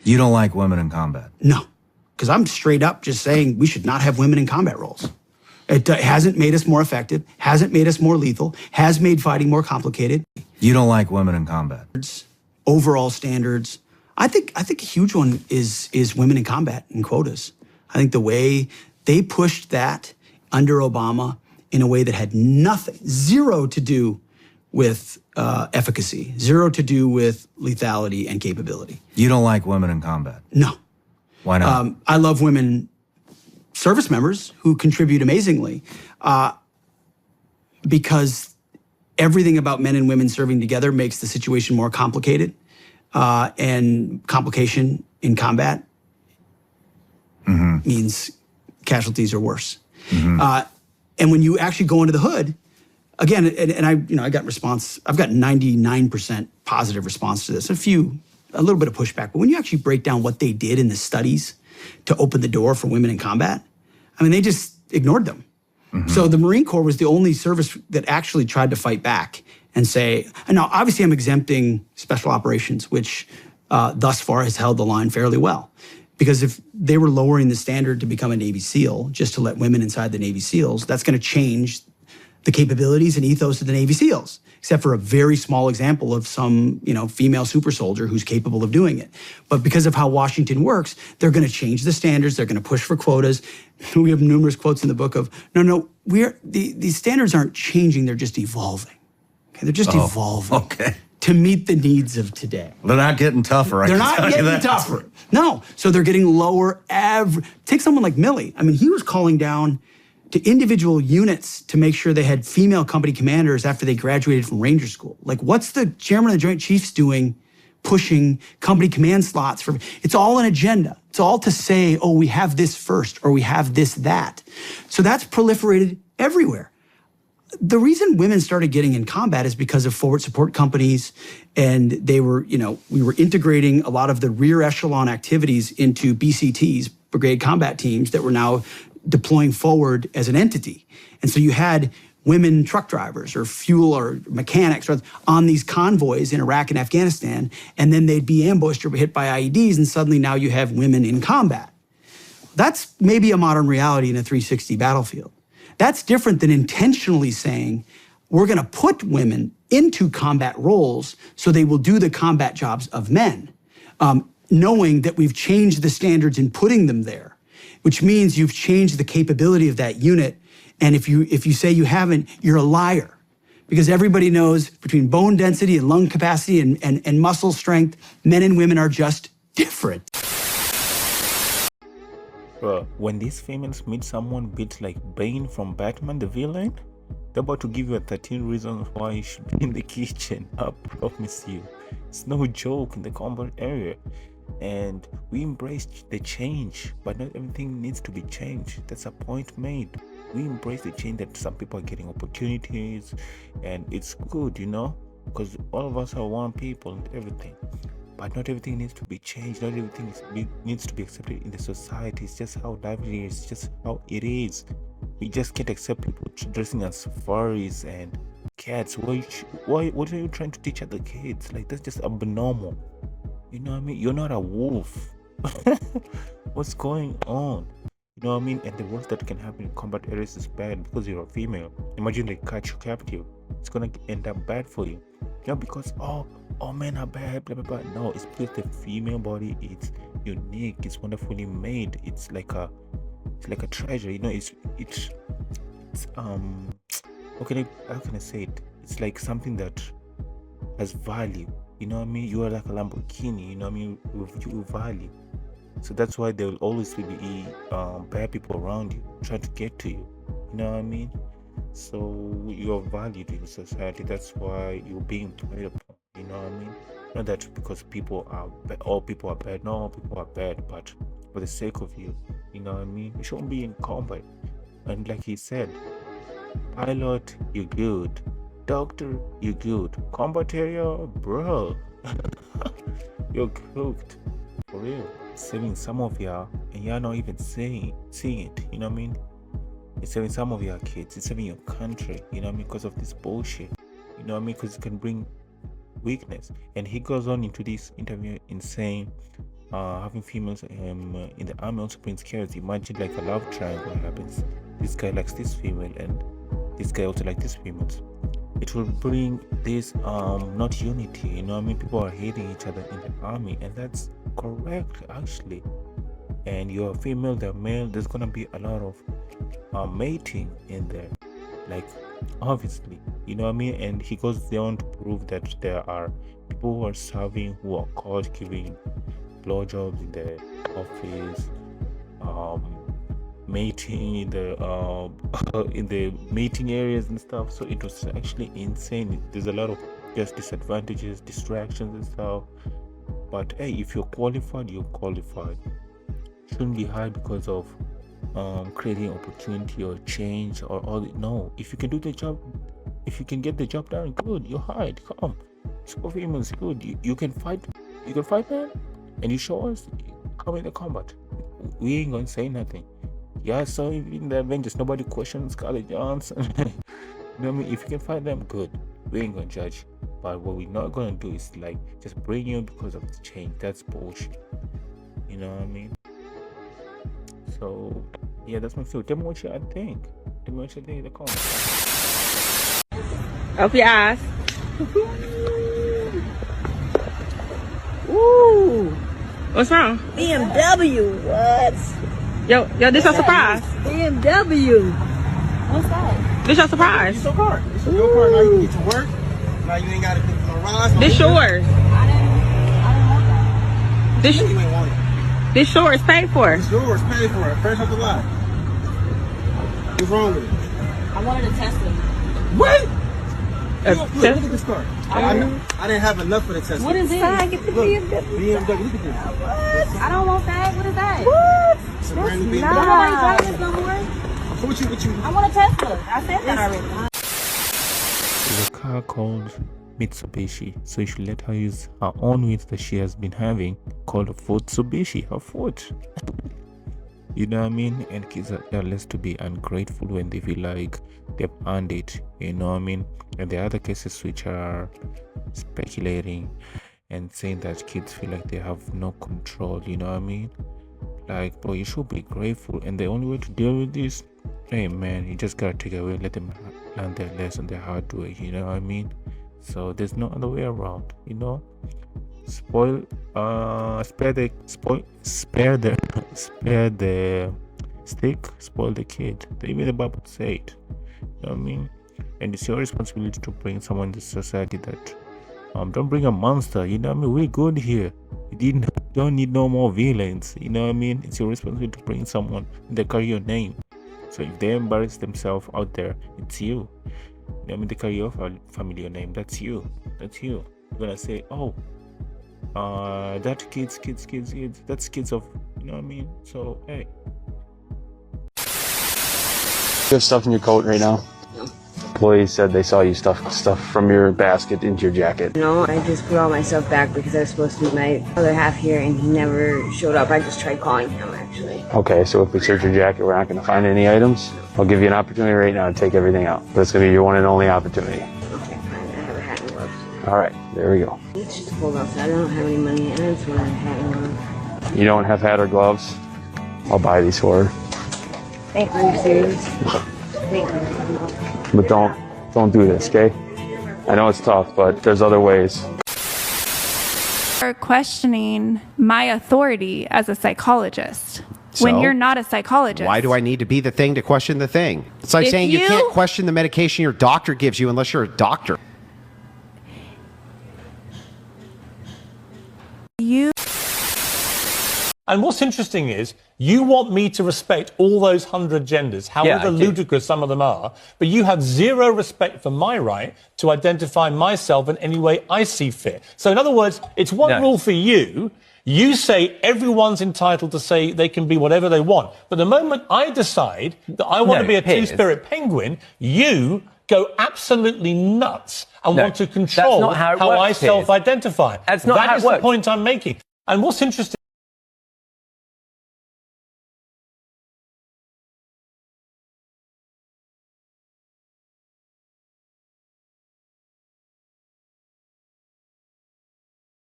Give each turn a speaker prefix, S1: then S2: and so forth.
S1: You don't like women in combat?
S2: No, because I'm straight up just saying we should not have women in combat roles. It hasn't made us more effective, hasn't made us more lethal, has made fighting more complicated.
S1: You don't like women in combat?
S2: Overall standards. I think a huge one is women in combat and quotas. I think the way they pushed that under Obama in a way that had zero to do with efficacy, zero to do with lethality and capability.
S1: You don't like women in combat?
S2: No.
S1: Why not?
S2: I love women service members who contribute amazingly because everything about men and women serving together makes the situation more complicated, and complication in combat means casualties are worse. And when you actually go into the hood, again, and I got response. I've got 99% positive response to this. A little bit of pushback, but when you actually break down what they did in the studies to open the door for women in combat, I mean, they just ignored them. So the Marine Corps was the only service that actually tried to fight back and say, and now obviously I'm exempting special operations, which thus far has held the line fairly well. Because if they were lowering the standard to become a Navy SEAL, just to let women inside the Navy SEALs, that's going to change the capabilities and ethos of the Navy SEALs, except for a very small example of some, female super soldier who's capable of doing it. But because of how Washington works, they're going to change the standards. They're going to push for quotas. We have numerous quotes in the book of, no, these standards aren't changing. They're just evolving. Okay, they're just evolving.
S1: Okay.
S2: To meet the needs of today.
S1: They're not getting tougher.
S2: They're not getting tougher. No. So they're getting lower. Take someone like Milley. I mean, he was calling down to individual units to make sure they had female company commanders after they graduated from Ranger School. Like, what's the chairman of the Joint Chiefs doing pushing company command slots for? It's all an agenda. It's all to say, oh, we have this first, or we have this, that. So that's proliferated everywhere. The reason women started getting in combat is because of forward support companies, and we were integrating a lot of the rear echelon activities into BCTs, Brigade Combat Teams, that were now deploying forward as an entity. And so you had women truck drivers or fuel or mechanics on these convoys in Iraq and Afghanistan, and then they'd be ambushed or hit by IEDs, and suddenly now you have women in combat. That's maybe a modern reality in a 360 battlefield. That's different than intentionally saying, we're going to put women into combat roles so they will do the combat jobs of men, knowing that we've changed the standards in putting them there, which means you've changed the capability of that unit. And if you say you haven't, you're a liar, because everybody knows between bone density and lung capacity and muscle strength, men and women are just different.
S3: Bro, when these females meet someone built like Bane from Batman the villain, they're about to give you 13 reasons why you should be in the kitchen. I promise you. It's no joke in the combat area. And we embrace the change, but not everything needs to be changed. That's a point made. We embrace the change that some people are getting opportunities, and it's good, because all of us are one people and everything. But not everything needs to be changed. Not everything needs to be accepted in the society. It's just how life is. It's just how it is. We just can't accept people dressing as furries and cats. What are you trying to teach other kids? Like, that's just abnormal. You know what I mean? You're not a wolf. What's going on? You know what I mean? And the worst that can happen in combat areas is bad because you're a female. Imagine they catch you captive. It's gonna end up bad for you. Because all men are bad, blah blah blah. No, it's because the female body is unique. It's wonderfully made. It's like a treasure. It's how can I say it? It's like something that has value. You know what I mean? You are like a Lamborghini. You know what I mean? With value. So that's why there will always be bad people around you trying to get to you. You know what I mean? So you're valued in society. That's why you're being played upon. You know what I mean? Not that because all people are bad. No, all people are bad, but for the sake of you, you know what I mean? You shouldn't be in combat. And like he said, pilot, you're good. Doctor, you're good. Combat area, bro, you're cooked. For real. Saving some of y'all, and y'all not even seeing it. You know what I mean? It's saving some of your kids. It's saving your country. You know what I mean? Because of this bullshit. You know what I mean? Because it can bring weakness. And he goes on into this interview in saying, having females in the army also brings chaos. Imagine like a love triangle happens. This guy likes this female and this guy also likes this female. It will bring this not unity, you know what I mean? People are hating each other in the army, and that's correct actually. And you're a female, they're male, there's gonna be a lot of mating in there, like obviously, you know what I mean? And he goes on to prove that there are people who are serving, who are caught giving blowjobs in the office, mating in the in the mating areas and stuff. So it was actually insane. There's a lot of just disadvantages, distractions and stuff. But hey, if you're qualified, you're qualified. Shouldn't be hard because of creating opportunity or change or all. No, if you can do the job, if you can get the job done, good, you're hired. Come, super famous, good. You can fight, man, and you show us. Come in the combat. We ain't gonna say nothing. Yeah, so in the Avengers, nobody questions Scarlett Johansson. You know what I mean? If you can fight them, good. We ain't gonna judge. But what we're not gonna do is like just bring you because of the change. That's bullshit. You know what I mean? So yeah, that's my feel. Tell me what you think. Tell me what you think in the comments.
S4: Open your eyes. Ooh. What's wrong?
S5: BMW. What?
S4: Yo, this your surprise.
S5: BMW. What's that?
S4: This your surprise.
S6: It's your car. It's your car. Now you can get to work. Now you ain't got to get no rides.
S4: This yours.
S5: I didn't want that.
S4: This
S6: You ain't want it.
S4: this yours paid for.
S6: It's yours. Pay for it. Fresh off the lot. What's wrong with it?
S5: I wanted a Tesla.
S6: What? Look at this car. I didn't have enough for the Tesla.
S5: What is it?
S6: Look, BMW. Look at this.
S5: What? I don't want that. What is that? What?
S6: It's a brand new BMW.
S5: Nobody driving this no more.
S6: So what you?
S5: I want a Tesla. I said that already.
S3: There's a car called Mitsubishi, so you should let her use her own wheels that she has been having, called a Futsubishi, her foot. You know what I mean? And kids are less to be ungrateful when they feel like they've earned it, you know what I mean? And there are other cases which are speculating and saying that kids feel like they have no control, you know what I mean? Like, bro, you should be grateful, and the only way to deal with this, hey man, you just gotta take it away, let them learn their lesson the hard way, you know what I mean? So there's no other way around, you know? Spare the stick, spoil the kid. Even the Bible say it. You know what I mean? And it's your responsibility to bring someone to society that don't bring a monster, you know what I mean? We're good here. You don't need no more villains, you know what I mean? It's your responsibility to bring someone that carry your name. So if they embarrass themselves out there, it's you. You know what I mean? They carry your family name. That's you. You're gonna say, oh, that kids, that's kids of, you know what I mean? So hey,
S7: You have stuff in your coat right now? Employees said they saw you stuff from your basket into your jacket.
S8: No, I just put all my stuff back because I was supposed to meet my other half here and he never showed up. I just tried calling him actually.
S7: Okay, so if we search your jacket, we're not going to find any items? I'll give you an opportunity right now to take everything out. But it's going to be your one and only opportunity.
S8: Okay, fine. I have a hat and gloves.
S7: All right, there we go.
S8: It's just a pulled off. I don't have any money and I just want a hat and gloves.
S7: You don't have hat or gloves? I'll buy these for her.
S8: Thank you. Are you serious? Thank you.
S7: But don't do this, okay? I know it's tough, but there's other ways.
S9: Are questioning my authority as a psychologist when
S10: So?
S9: you're not a psychologist.
S10: Why do I need to be the thing to question the thing? It's like
S9: If
S10: saying you
S9: you-
S10: can't question the medication your doctor gives you unless you're a doctor.
S9: You
S11: And what's interesting is you want me to respect all those 100 genders, however ludicrous some of them are, but you have zero respect for my right to identify myself in any way I see fit. So in other words, it's one rule for you. You say everyone's entitled to say they can be whatever they want. But the moment I decide that I want to be a two-spirit penguin, you go absolutely nuts and want to control how I self-identify. That's not how it works. That is the point I'm making. And what's interesting